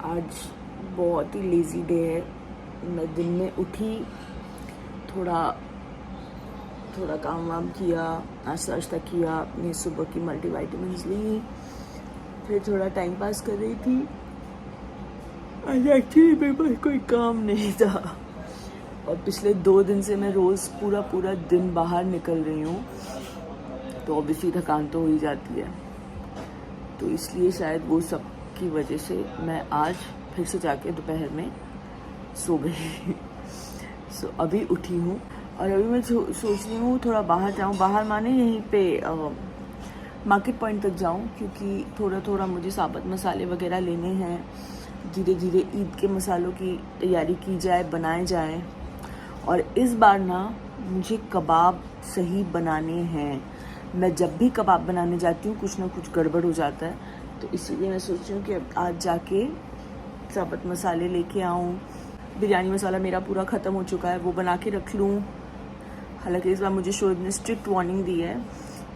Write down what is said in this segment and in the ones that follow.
आज बहुत ही lazy day है। मैं दिन में उठी, थोड़ा काम वाम किया, नाश्ता किया, अपनी सुबह की मल्टीविटामिन्स ली, फिर थोड़ा टाइम पास कर रही थी। आज एक्चुअली मेरे पास कोई काम नहीं था और पिछले 2 दिन से मैं रोज़ पूरा दिन बाहर निकल रही हूँ, तो ऑब्वियसली थकान तो हो ही जाती है। तो इसलिए शायद वो सब की वजह से मैं आज फिर से जाके दोपहर में सो गई। सो अभी उठी हूँ और अभी मैं सोच रही हूँ थोड़ा बाहर जाऊँ, बाहर माने यहीं पे मार्केट पॉइंट तक जाऊँ, क्योंकि थोड़ा मुझे साबुत मसाले वगैरह लेने हैं। धीरे धीरे ईद के मसालों की तैयारी की जाए, बनाए जाएँ। और इस बार ना मुझे कबाब सही बनाने हैं। मैं जब भी कबाब बनाने जाती हूँ कुछ ना कुछ गड़बड़ हो जाता है, तो इसीलिए मैं सोच रही हूँ कि आज जाके साबुत मसाले लेके आऊँ। बिरयानी मसाला मेरा पूरा ख़त्म हो चुका है, वो बना के रख लूँ। हालांकि इस बार मुझे शोएब ने स्ट्रिक्ट वार्निंग दी है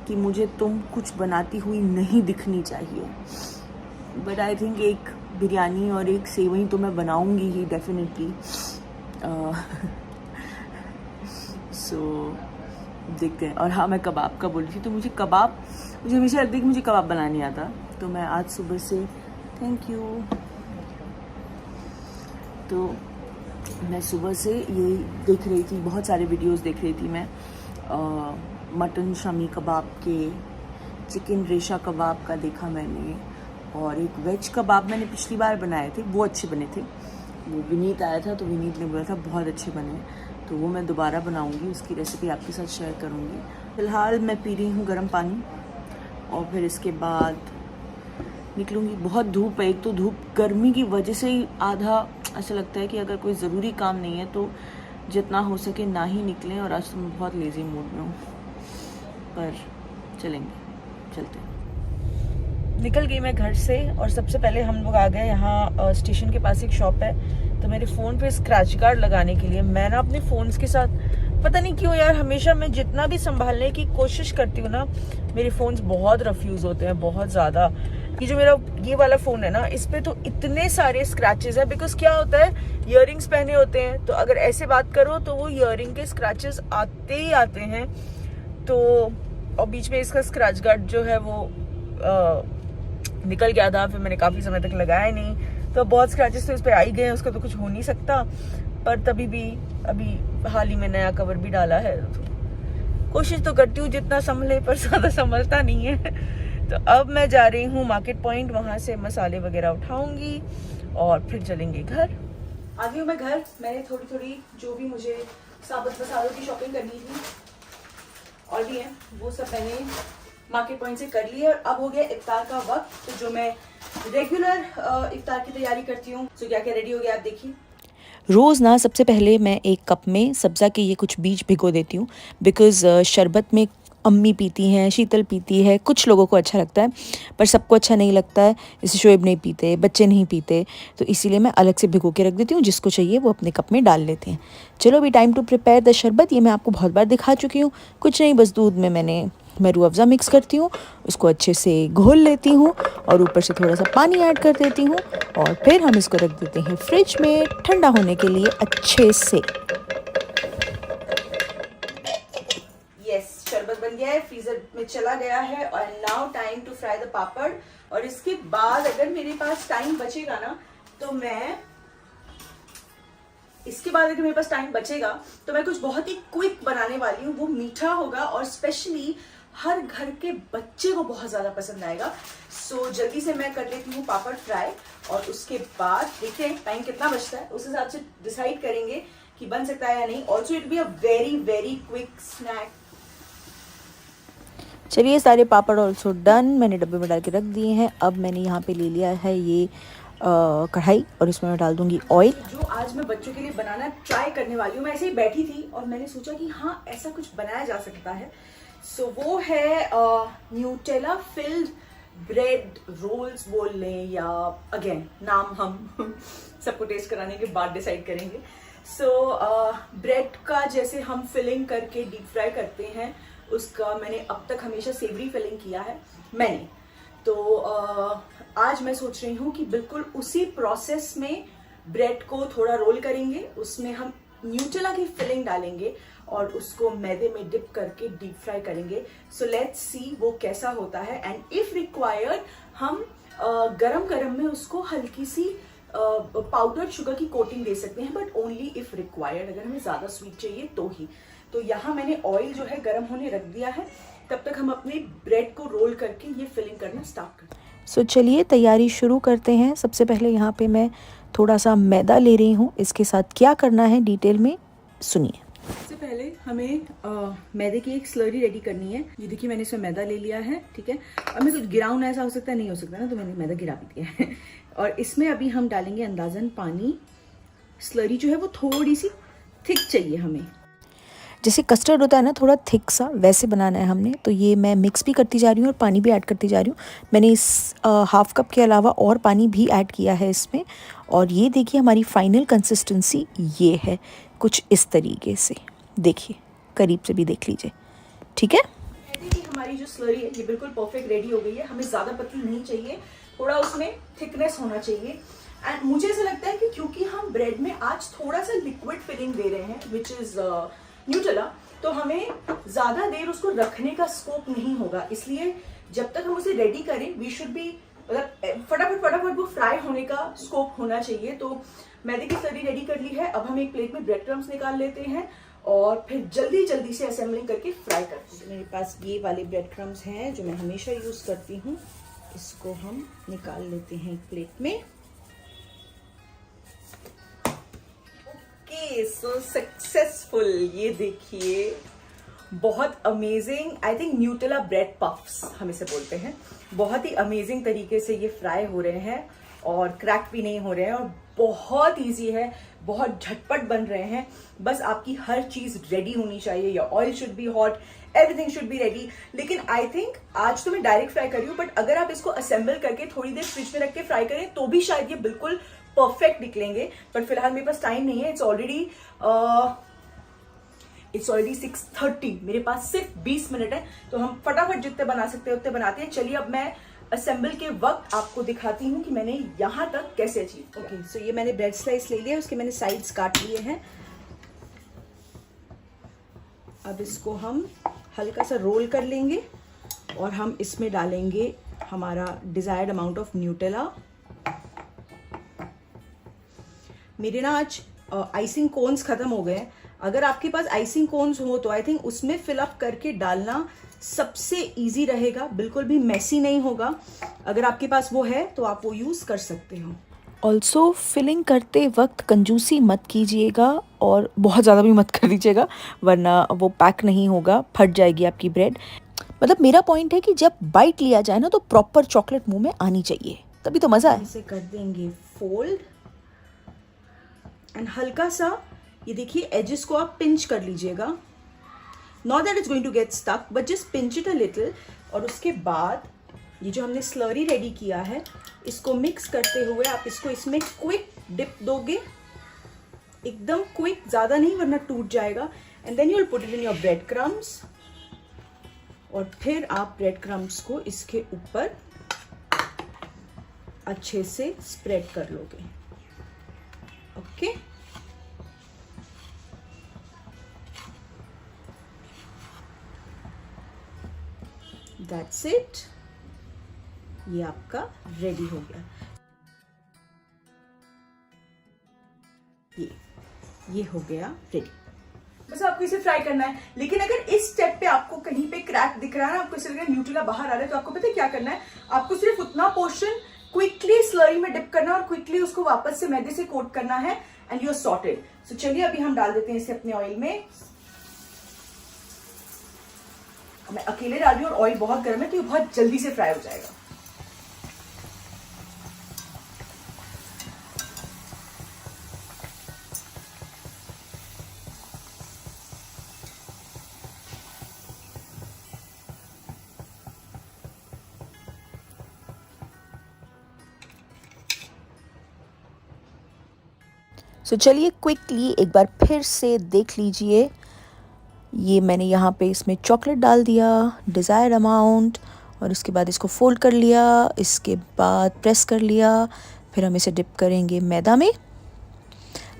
कि मुझे तुम कुछ बनाती हुई नहीं दिखनी चाहिए, बट आई थिंक एक बिरयानी और एक सेवई तो मैं बनाऊँगी ही डेफिनेटली। सो देखते हैं। और हाँ, मैं कबाब का बोल रही थी, तो मुझे हमेशा लगता है कि मुझे कबाब बनाना नहीं आता, तो मैं आज सुबह से थैंक यू, तो मैं सुबह से यही देख रही थी, बहुत सारे वीडियोस देख रही थी मैं। मटन शामी कबाब के, चिकन रेशा कबाब का देखा मैंने, और एक वेज कबाब मैंने पिछली बार बनाए थे, वो अच्छे बने थे। वो विनीत आया था तो विनीत ने बोला था बहुत अच्छे बने, तो वो मैं दोबारा बनाऊंगी, उसकी रेसिपी आपके साथ शेयर करूंगी। फ़िलहाल मैं पी रही हूँ गर्म पानी और फिर इसके बाद निकलूँगी। बहुत धूप है, एक तो धूप गर्मी की वजह से ही आधा ऐसा लगता है कि अगर कोई ज़रूरी काम नहीं है तो जितना हो सके ना ही निकलें। और आज तो मैं बहुत लेज़ी मूड में हूँ, पर चलते हैं। निकल गई मैं घर से और सबसे पहले हम लोग आ गए यहाँ स्टेशन के पास एक शॉप है, तो मेरे फ़ोन पे स्क्रैच गार्ड लगाने के लिए मैं ना अपने फ़ोन्स के साथ पता नहीं क्यों यार, हमेशा मैं जितना भी संभालने की कोशिश करती हूँ ना, मेरे फ़ोन्स बहुत रफ्यूज़ होते हैं, बहुत ज़्यादा। ये जो मेरा ये वाला फ़ोन है ना, इस पे तो इतने सारे स्क्रैचेस हैं, बिकॉज क्या होता है, ईयरिंग्स पहने होते हैं, तो अगर ऐसे बात करो तो वो ईयरिंग के स्क्रैचेस आते ही आते हैं। तो और बीच में इसका स्क्रैच गार्ड जो है वो निकल गया था, फिर मैंने काफ़ी समय तक लगाया नहीं, तो बहुत स्क्रैचेस तो इस पर आ ही गए हैं, उसका तो कुछ हो नहीं सकता। पर तभी भी अभी हाल ही में नया कवर भी डाला है, तो कोशिश तो करती हूँ जितना संभले, पर ज़्यादा संभलता नहीं है। तो अब मैं जा रही हूँ मार्केट पॉइंट, वहाँ से मसाले वगैरह उठाऊंगी और फिर चलेंगे घर। आ गई हूँ मैं घर। मैंने थोड़ी जो भी मुझे साबुत मसालों की शॉपिंग करनी थी ऑलरेडी है, वो सब मैंने मार्केट पॉइंट से कर लिए। और अब हो गया इफ्तार का वक्त, तो जो मैं रेगुलर इफ्तार की तैयारी करती हूँ, तो क्या क्या रेडी हो गया आप देखिए। रोज़ ना सबसे पहले मैं एक कप में सब्ज़ा के ये कुछ बीज भिगो देती हूँ, बिकॉज़ शरबत में अम्मी पीती हैं, शीतल पीती है, कुछ लोगों को अच्छा लगता है पर सबको अच्छा नहीं लगता है। जैसे शोएब नहीं पीते, बच्चे नहीं पीते, तो इसीलिए मैं अलग से भिगो के रख देती हूँ, जिसको चाहिए वो अपने कप में डाल लेते हैं। चलो अभी टाइम टू प्रिपेयर द शरबत। ये मैं आपको बहुत बार दिखा चुकी हूँ। कुछ नहीं, बस दूध में मैं रूह अफ़ज़ा मिक्स करती हूँ, उसको अच्छे से घोल लेती हूँ और ऊपर से थोड़ा सा पानी ऐड कर देती हूँ, और फिर हम इसको रख देते हैं फ्रिज में ठंडा होने के लिए अच्छे से। यस, शरबत बन गया है, फ्रीजर में चला गया है, और now time to fry the papad. और इसके बाद अगर मेरे पास टाइम बचेगा ना, तो मैं कुछ बहुत ही क्विक बनाने वाली हूँ। वो मीठा होगा और स्पेशली हर घर के बच्चे को बहुत ज़्यादा पसंद आएगा। सो जल्दी से मैं कर लेती हूँ पापड़ फ्राई, और उसके बाद देखते हैं टाइम कितना बचता है, उस हिसाब से डिसाइड करेंगे कि बन सकता है या नहीं। Also it be a very very quick snack. चलिए सारे पापड़ ऑल्सो डन, मैंने डब्बे में डाल के रख दिए हैं। अब मैंने यहाँ पे ले लिया है ये कढ़ाई, और इसमें मैं डाल दूंगी ऑयल। जो आज मैं बच्चों के लिए बनाना ट्राई करने वाली हूँ, मैं ऐसे ही बैठी थी और मैंने सोचा कि हाँ ऐसा कुछ बनाया जा सकता है। सो वो है न्यूटेला फिल्ड ब्रेड रोल्स बोल लें, या अगेन नाम हम सबको टेस्ट कराने के बाद डिसाइड करेंगे। सो ब्रेड का जैसे हम फिलिंग करके डीप फ्राई करते हैं, उसका मैंने अब तक हमेशा सेवरी फिलिंग किया है मैंने। तो आज मैं सोच रही हूँ कि बिल्कुल उसी प्रोसेस में ब्रेड को थोड़ा रोल करेंगे, उसमें हम न्यूटेला की फिलिंग डालेंगे और उसको मैदे में डिप करके डीप फ्राई करेंगे। सो लेट्स सी वो कैसा होता है, एंड इफ रिक्वायर्ड हम गरम गरम में उसको हल्की सी पाउडर्ड शुगर की कोटिंग दे सकते हैं, बट ओनली इफ रिक्वायर्ड, अगर हमें ज्यादा स्वीट चाहिए तो ही। तो यहाँ मैंने ऑयल जो है गरम होने रख दिया है, तब तक हम अपने ब्रेड को रोल करके ये फिलिंग करना स्टार्ट करते हैं। सो चलिए तैयारी शुरू करते हैं। सबसे पहले यहाँ पे मैं थोड़ा सा मैदा ले रही हूँ। इसके साथ क्या करना है डिटेल में सुनिए। सबसे पहले हमें मैदे की एक स्लरी रेडी करनी है। ये देखिए मैंने इसमें मैदा ले लिया है, ठीक है। और मैं कुछ गिराऊं ना, ऐसा हो सकता है, नहीं हो सकता ना, तो मैंने मैदा गिरा भी दिया है। और इसमें अभी हम डालेंगे अंदाजन पानी। स्लरी जो है वो थोड़ी सी थिक चाहिए हमें, जैसे कस्टर्ड होता है ना थोड़ा थिक सा, वैसे बनाना है हमने। तो ये मैं मिक्स भी करती जा रही हूँ और पानी भी ऐड करती जा रही हूँ। मैंने इस हाफ कप के अलावा और पानी भी ऐड किया है इसमें। और ये देखिए हमारी फाइनल कंसिस्टेंसी ये है कुछ इस तरीके से। देखिए करीब से भी देख लीजिए, ठीक है। देखिए हमारी जो स्लरी है ये बिल्कुल परफेक्ट रेडी हो गई है। हमें ज्यादा पतली नहीं चाहिए, थोड़ा उसमें थिकनेस होना चाहिए। एंड मुझे ऐसा लगता है कि क्योंकि हम ब्रेड में आज थोड़ा सा लिक्विड फिलिंग दे रहे हैं विच इज न्यूटेला, तो हमें ज्यादा देर उसको रखने का स्कोप नहीं होगा। इसलिए जब तक हम उसे रेडी करें वी शुड बी, मतलब फटाफट वो फ्राई होने का स्कोप होना चाहिए। तो मैदे की स्लरी रेडी कर ली है। अब हम एक प्लेट में ब्रेड क्रम्स निकाल लेते हैं और फिर जल्दी से असेंबलिंग करके फ्राई करते हैं। मेरे पास ये वाले ब्रेड क्रम्स हैं जो मैं हमेशा यूज करती हूँ। इसको हम निकाल लेते हैं एक प्लेट में। सो सक्सेसफुल, ये देखिए बहुत amazing, I think Nutella bread puffs हम इसे बोलते हैं। बहुत ही अमेजिंग तरीके से ये फ्राई हो रहे हैं और क्रैक भी नहीं हो रहे हैं और बहुत इजी है, बहुत झटपट बन रहे हैं। बस आपकी हर चीज रेडी होनी चाहिए। या oil should be hot, everything should be ready. लेकिन आई थिंक आज तो मैं डायरेक्ट फ्राई कर रही हूँ, बट अगर आप इसको असेंबल करके थोड़ी देर फ्रिज में रख के फ्राई करें तो भी शायद ये बिल्कुल परफेक्ट निकलेंगे। बट फिलहाल मेरे पास टाइम नहीं है। It's already 6:30। मेरे पास सिर्फ 20 मिनट है, तो हम फटाफट जितने बना सकते हैं उतने बनाते हैं। चलिए अब मैं असेंबल के वक्त आपको दिखाती हूँ कि मैंने यहाँ तक कैसे अचीव। ओके, सो ये मैंने ब्रेड स्लाइस ले लिया, उसके मैंने साइड्स काट लिए हैं। अब इसको हम हल्का सा रोल कर लेंगे और हम इसमें डालेंगे हमारा डिजायर्ड अमाउंट ऑफ न्यूटेला। मेरे ना आज आइसिंग कोन्स खत्म हो गए हैं। अगर आपके पास आइसिंग कोन्स हो तो आई थिंक उसमें फिल अप करके डालना सबसे इजी रहेगा, बिल्कुल भी मेसी नहीं होगा। अगर आपके पास वो है तो आप वो यूज कर सकते हो। ऑल्सो फिलिंग करते वक्त कंजूसी मत कीजिएगा और बहुत ज़्यादा भी मत कर दीजिएगा, वरना वो पैक नहीं होगा, फट जाएगी आपकी ब्रेड। मतलब मेरा पॉइंट है कि जब बाइट लिया जाए ना तो प्रॉपर चॉकलेट मुंह में आनी चाहिए, तभी तो मज़ा है। इसे कर देंगे फोल्ड एंड हल्का सा ये देखिए एजेस को आप पिंच कर लीजिएगा। Not that it's going to get stuck, but just pinch it a little. और उसके बाद ये जो हमने स्लरी रेडी किया है इसको मिक्स करते हुए आप इसको इसमें क्विक डिप दोगे, एकदम क्विक, ज्यादा नहीं वरना टूट जाएगा। And then you will put it in your bread crumbs और फिर आप ब्रेड क्रम्स को इसके ऊपर अच्छे से स्प्रेड कर लोगे। Okay, that's it. ये आपका रेडी हो गया। ये हो गया रेडी। बस आपको इसे फ्राई करना है। लेकिन अगर इस स्टेप पे आपको कहीं पे क्रैक दिख रहा है ना, आपको इसे लग रहा है न्यूटेला बाहर आ रहा है, तो आपको पता है क्या करना है? आपको सिर्फ उतना पोर्शन क्विकली स्लरी में डिप करना है और क्विकली उसको वापस से मैदे से कोट करना है एंड यू आर सॉर्टेड। सो चलिए अभी हम डाल देते हैं इसे अपने ऑयल में। मैं अकेले डाल रही हूँ और ऑयल बहुत गर्म है तो ये बहुत जल्दी से फ्राई हो जाएगा। सो चलिए क्विकली एक बार फिर से देख लीजिए। ये मैंने यहाँ पे इसमें चॉकलेट डाल दिया, डिज़ायर्ड अमाउंट, और उसके बाद इसको फोल्ड कर लिया, इसके बाद प्रेस कर लिया। फिर हम इसे डिप करेंगे मैदा में।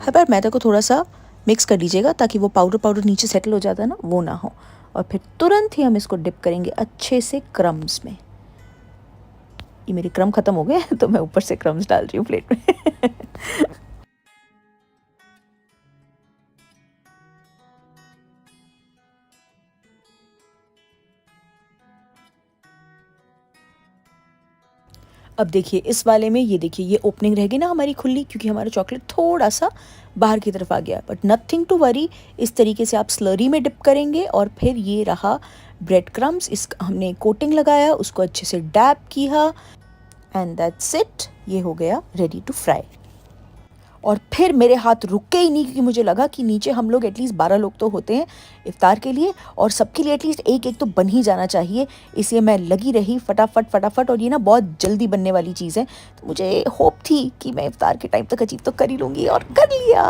हर बार मैदा को थोड़ा सा मिक्स कर लीजिएगा ताकि वो पाउडर नीचे सेटल हो जाता है ना, वो ना हो। और फिर तुरंत ही हम इसको डिप करेंगे अच्छे से क्रम्स में। ये मेरे क्रम ख़त्म हो गए तो मैं ऊपर से क्रम्स डाल रही हूँ प्लेट में। अब देखिए इस वाले में, ये देखिए ये ओपनिंग रहेगी ना हमारी खुली, क्योंकि हमारा चॉकलेट थोड़ा सा बाहर की तरफ आ गया। बट नथिंग टू वरी, इस तरीके से आप स्लरी में डिप करेंगे। और फिर ये रहा ब्रेड क्रम्स, इस हमने कोटिंग लगाया, उसको अच्छे से डैप किया एंड दैट्स इट। ये हो गया रेडी टू फ्राई। और फिर मेरे हाथ रुके ही नहीं, क्योंकि मुझे लगा कि नीचे हम लोग एटलीस्ट 12 लोग तो होते हैं इफ्तार के लिए, और सबके लिए एटलीस्ट एक एक तो बन ही जाना चाहिए। इसलिए मैं लगी रही फटाफट। और ये ना बहुत जल्दी बनने वाली चीज़ है, तो मुझे होप थी कि मैं इफ्तार के टाइम तक अचीव तो कर ही लूँगी, और कर लिया।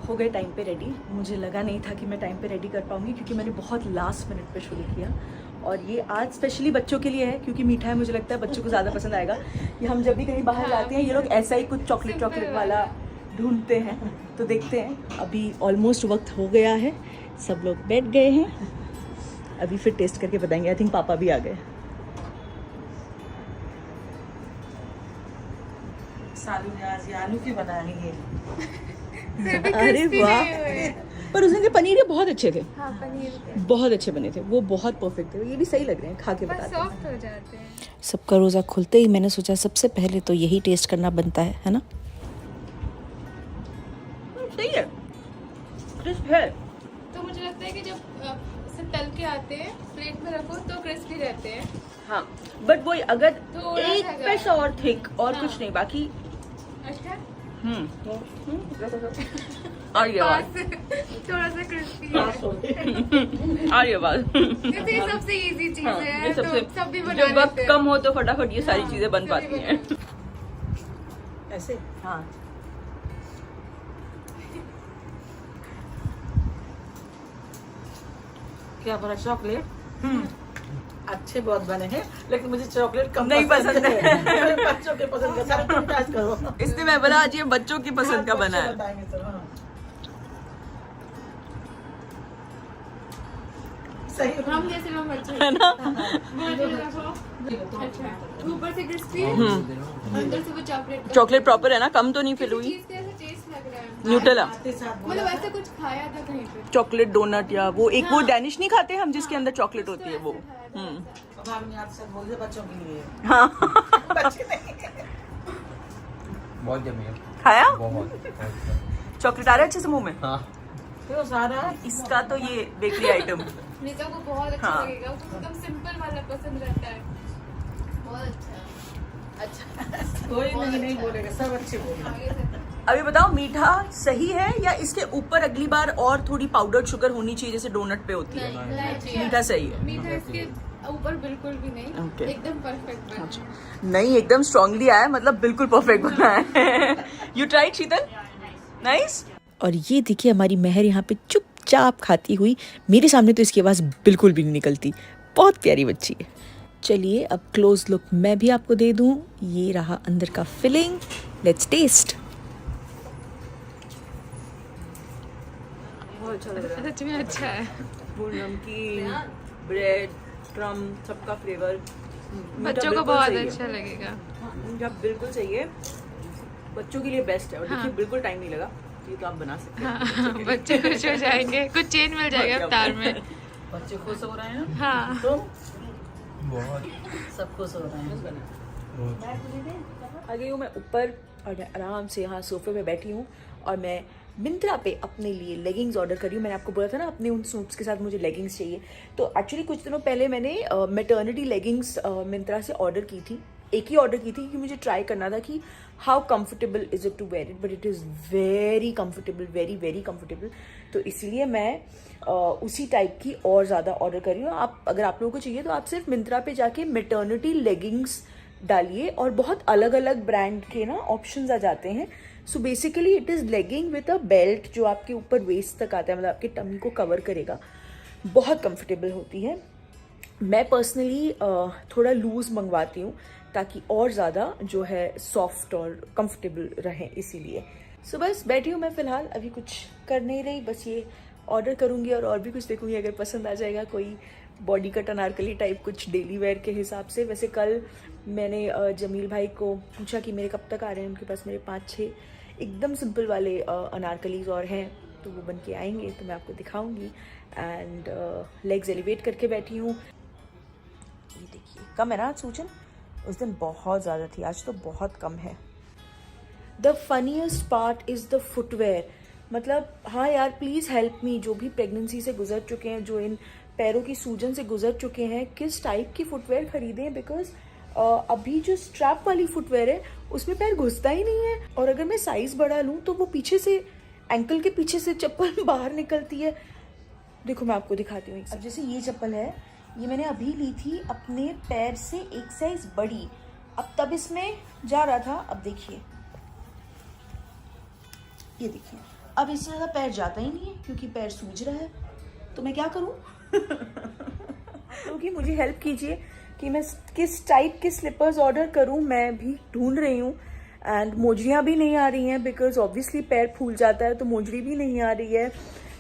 हो गए टाइम पे रेडी। मुझे लगा नहीं था कि मैं टाइम पे रेडी कर पाऊँगी, क्योंकि मैंने बहुत लास्ट मिनट पे शुरू किया। और ये आज स्पेशली बच्चों के लिए है, क्योंकि मीठा है, मुझे लगता है बच्चों को ज़्यादा पसंद आएगा। ये हम जब भी कहीं बाहर जाते हैं, ये लोग ऐसा ही कुछ चॉकलेट वाला ढूंढते हैं। तो देखते हैं, अभी ऑलमोस्ट वक्त हो गया है, सब लोग बैठ गए हैं। अभी फिर टेस्ट करके बताएंगे। आई थिंक पापा भी आ गए। आलू की बनानी है। अरे वाह, पर उसने पनीर ये बहुत अच्छे थे। हाँ, पनीर बहुत अच्छे बने थे, वो बहुत परफेक्ट थे। ये भी सही लग रहे हैं, खा के बताते हैं। सॉफ्ट हो जाते हैं। सबका रोज़ा खुलते ही मैंने सोचा सबसे पहले तो यही टेस्ट करना बनता है ना। सही है, क्रिस्प है। तो मुझे लगता है कि जब इसे तल के आते हैं प्लेट में रखो तो क्रिस्पी रहते हैं। हाँ, बट वो अगर थोड़ा एक सा पैसा और थिक और हाँ। कुछ नहीं, बाकी अच्छा, और ये पास बात, से थोड़ा सा क्रिस्पी है। और ये बात। ये सबसे इजी चीज हाँ, है, ये तो सबसे, सब भी बना जब वक्त लेते हैं। कम हो तो फटाफट ये सारी हाँ, चीजें बन सभी पाती बना हैं। ऐसे हाँ, क्या बना चॉकलेट? अच्छे बहुत बने हैं, लेकिन मुझे चॉकलेट कम नहीं पसंद है। मेरे बच्चों के पसंद का सारा तुम टेस्ट करो। इसलिए मैं बोला आज ये बच्चों की पसंद का बना है। बताएंगे तो, हाँ। सही हम जैसे लोग बच्चे है ना? अच्छा, ऊपर से क्रिस्पी है, अंदर से वो चॉकलेट चॉकलेट प्रॉपर है ना, कम तो नहीं फिर हुई। चीज कैसे टेस्ट लग रहा है? न्यूटेला, मतलब ऐसा कुछ खाया था कहीं पे? चॉकलेट डोनट, या वो एक वो डैनिश नहीं खाते हम जिसके अंदर चॉकलेट होती है वो। बोलते बच्चों के लिए। हाँ, बच्चे नहीं। बहुत जमी है। खाया बहुत चॉकलेट आ रहा है अच्छे से मुंह में। हाँ, तो सारा इसका तो ये बेकरी आइटम। नीता को बहुत अच्छा हाँ। लगेगा, उसको एकदम सिंपल वाला पसंद रहता है। बहुत अच्छा। कोई नहीं बोलेगा, सब अच्छे बोलेंगे। आगे से अभी बताओ, मीठा सही है या इसके ऊपर अगली बार और थोड़ी पाउडर्ड शुगर होनी चाहिए जैसे डोनट पे होती है? मीठा सही है। मीठा इसके ऊपर बिल्कुल भी नहीं, Okay. एकदम परफेक्ट बना है। नहीं, एकदम स्ट्रांगली आया, मतलब बिल्कुल परफेक्ट बना है। You tried Sheetal? नाइस। और ये देखिए हमारी महर यहाँ पे चुपचाप खाती हुई, मेरे सामने तो इसकी आवाज़ बिल्कुल भी नहीं निकलती। बहुत प्यारी बच्ची है। चलिए अब क्लोज लुक मैं भी आपको दे दूँ। ये रहा अंदर का फिलिंग, लेट्स टेस्ट। बहुत अच्छा लग रहा है। सच में अच्छा है। वो नमकीन, ब्रेड, क्रम, सबका फ्लेवर बच्चों को बहुत अच्छा लगेगा। मीठा बिल्कुल सही है, बच्चों के लिए बेस्ट है। और देखिए हाँ। बिल्कुल टाइम नहीं लगा, ये तो आप बना सकते हैं। हाँ, बच्चे खुश हो जाएंगे, कुछ चेंज मिल जाएगा अवतार में। बच्चे खुश हो रहे हैं, हाँ, तो बहुत सब खुश हो रहे हैं। आ गई हूँ मैं ऊपर, और मैं आराम से यहाँ सोफे पे बैठी हूँ, और मैं मिंत्रा पे अपने लिए लेगिंग्स ऑर्डर करी हूँ। मैंने आपको बोला था ना अपने उन सूट्स के साथ मुझे लेगिंग्स चाहिए। तो एक्चुअली कुछ दिनों पहले मैंने मैटर्निटी लेगिंग्स मिंत्रा से ऑर्डर की थी। एक ही ऑर्डर की थी क्योंकि मुझे ट्राई करना था कि how comfortable is it to wear it, but it is very comfortable, very very comfortable. तो इसीलिए मैं उसी टाइप की और ज़्यादा ऑर्डर कर रही हूँ। आप अगर आप लोगों को चाहिए तो आप सिर्फ मिंत्रा पे जाके मैटर्निटी लेगिंग्स डालिए, और बहुत अलग अलग ब्रांड के ना ऑप्शंस आ जाते हैं। So basically it is legging with a belt जो आपके ऊपर वेस्ट तक आता है, मतलब आपके टमी को कवर करेगा। बहुत कंफर्टेबल होती है। मैं पर्सनली थोड़ा लूज़ मंगवाती हूँ ताकि और ज़्यादा जो है सॉफ्ट और कंफर्टेबल रहें, इसीलिए। सो बस बैठी हूँ मैं फ़िलहाल, अभी कुछ कर नहीं रही, बस ये ऑर्डर करूँगी और भी कुछ देखूँगी, अगर पसंद आ जाएगा कोई बॉडी कट अनारकली टाइप कुछ डेली वेयर के हिसाब से। वैसे कल मैंने जमील भाई को पूछा कि मेरे कब तक आ रहे हैं, उनके पास मेरे 5-6 एकदम सिंपल वाले अनारकलीज और हैं, तो वो बन के आएंगे तो मैं आपको दिखाऊंगी। एंड लेग्स एलिवेट करके बैठी हूँ। ये देखिए, कम है ना आज सूजन, उस दिन बहुत ज़्यादा थी, आज तो बहुत कम है। The funniest part is the footwear. मतलब हाँ यार, प्लीज़ हेल्प मी, जो भी प्रेगनेंसी से गुजर चुके हैं, जो इन पैरों की सूजन से गुजर चुके हैं, किस टाइप की फुटवेयर खरीदें, बिकॉज अभी जो स्ट्रैप वाली फुटवेयर है उसमें पैर घुसता ही नहीं है, और अगर मैं साइज़ बढ़ा लूँ तो वो पीछे से एंकल के पीछे से चप्पल बाहर निकलती है। देखो मैं आपको दिखाती हूँ। अब जैसे ये चप्पल है, ये मैंने अभी ली थी अपने पैर से एक साइज बड़ी, अब तब इसमें जा रहा था, अब देखिए, ये देखिए, अब इससे ज़्यादा पैर जाता ही नहीं है क्योंकि पैर सूज रहा है। तो मैं क्या करूँ? क्योंकि मुझे हेल्प कीजिए कि मैं किस टाइप के स्लीपर्स ऑर्डर करूँ, मैं भी ढूंढ रही हूँ। एंड मोजरियाँ भी नहीं आ रही हैं, बिकॉज ऑब्वियसली पैर फूल जाता है तो मोजरी भी नहीं आ रही है।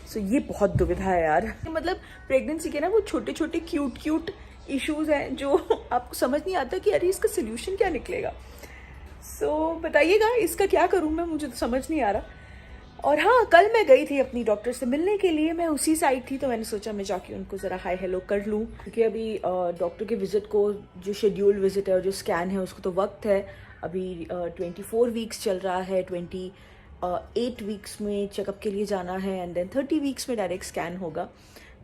सो ये बहुत दुविधा है यार। मतलब प्रेगनेंसी के ना वो छोटे छोटे क्यूट इश्यूज हैं जो आपको समझ नहीं आता कि अरे इसका सोल्यूशन क्या निकलेगा। सो बताइएगा इसका क्या करूँ मैं, मुझे तो समझ नहीं आ रहा। और हाँ, कल मैं गई थी अपनी डॉक्टर से मिलने के लिए, मैं उसी साइड थी, तो मैंने सोचा मैं जाके उनको ज़रा हाय हेलो कर लूँ, क्योंकि अभी डॉक्टर के विज़िट को, जो शेड्यूल्ड विज़िट है और जो स्कैन है उसको तो वक्त है। अभी 24 वीक्स चल रहा है, 28 वीक्स में चेकअप के लिए जाना है, एंड देन 30 वीक्स में डायरेक्ट स्कैन होगा।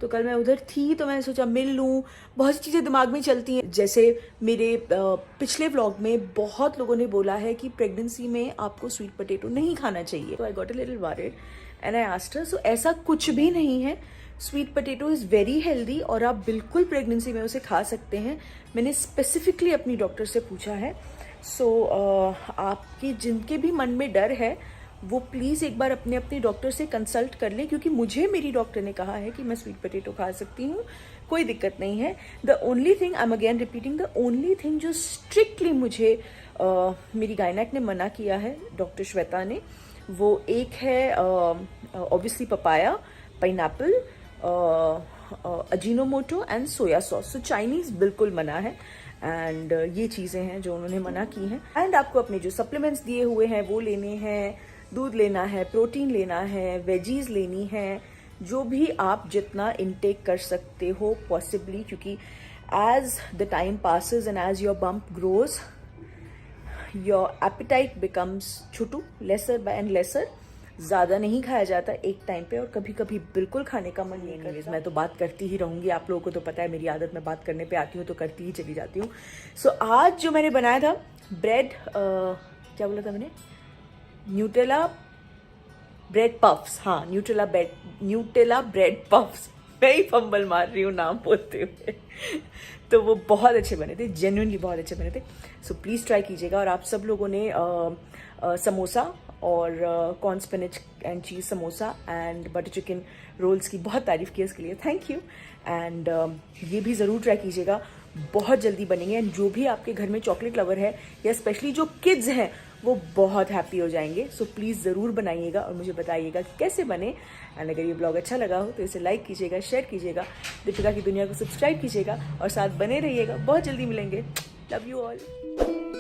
तो कल मैं उधर थी तो मैंने सोचा मिल लूँ। बहुत सी चीज़ें दिमाग में चलती हैं, जैसे मेरे पिछले व्लॉग में बहुत लोगों ने बोला है कि प्रेगनेंसी में आपको स्वीट पोटैटो नहीं खाना चाहिए। तो I got a little worried and I asked her. So ऐसा कुछ भी नहीं है, sweet potato is very healthy और आप बिल्कुल प्रेगनेंसी में उसे खा सकते हैं। मैंने स्पेसिफिकली अपनी डॉक्टर से पूछा है। सो आपके जिनके भी मन में डर है वो प्लीज़ एक बार अपने अपने डॉक्टर से कंसल्ट कर लें, क्योंकि मुझे मेरी डॉक्टर ने कहा है कि मैं स्वीट पोटैटो खा सकती हूँ, कोई दिक्कत नहीं है। The only thing, I am again repeating, the only thing जो स्ट्रिक्टली मुझे मेरी गायनेक ने मना किया है, डॉक्टर श्वेता ने, वो एक है obviously papaya, pineapple, Ajinomoto and soya sauce. So Chinese बिल्कुल मना है, एंड ये चीज़ें हैं जो उन्होंने मना की हैं। एंड आपको अपने जो सप्लीमेंट्स दिए हुए हैं वो लेने हैं, दूध लेना है, प्रोटीन लेना है, वेजीज लेनी है, जो भी आप जितना इनटेक कर सकते हो पॉसिबली, क्योंकि as the time passes and as your bump grows your appetite becomes छोटू, लेसर एंड लेसर। ज़्यादा नहीं खाया जाता एक टाइम पे, और कभी कभी बिल्कुल खाने का मन नहीं करता। मैं तो बात करती ही रहूँगी, आप लोगों को तो पता है मेरी आदत, मैं बात करने पे आती हूँ तो करती ही चली जाती हूँ। सो आज जो मैंने बनाया था ब्रेड, क्या बोला था मैंने, न्यूटेला ब्रेड पफ्स। हाँ, न्यूटेला ब्रेड पफ्स। मैं ही फंबल मार रही हूँ नाम बोलते हुए। तो वो बहुत अच्छे बने थे, जेन्युइनली बहुत अच्छे बने थे। सो प्लीज़ ट्राई कीजिएगा। और आप सब लोगों ने समोसा और corn spinach and cheese samosa and butter chicken rolls की बहुत तारीफ़ की, इसके लिए थैंक यू। एंड ये भी ज़रूर ट्राई कीजिएगा, बहुत जल्दी बनेंगे। एंड जो भी आपके घर में चॉकलेट लवर है, या स्पेशली जो किड्स हैं, वो बहुत हैप्पी हो जाएंगे। सो प्लीज़ ज़रूर बनाइएगा और मुझे बताइएगा कि कैसे बने। एंड अगर ये ब्लॉग अच्छा लगा हो तो इसे लाइक कीजिएगा, शेयर कीजिएगा, दीपिका की दुनिया को सब्सक्राइब कीजिएगा और साथ बने रहिएगा। बहुत जल्दी मिलेंगे। Love you all.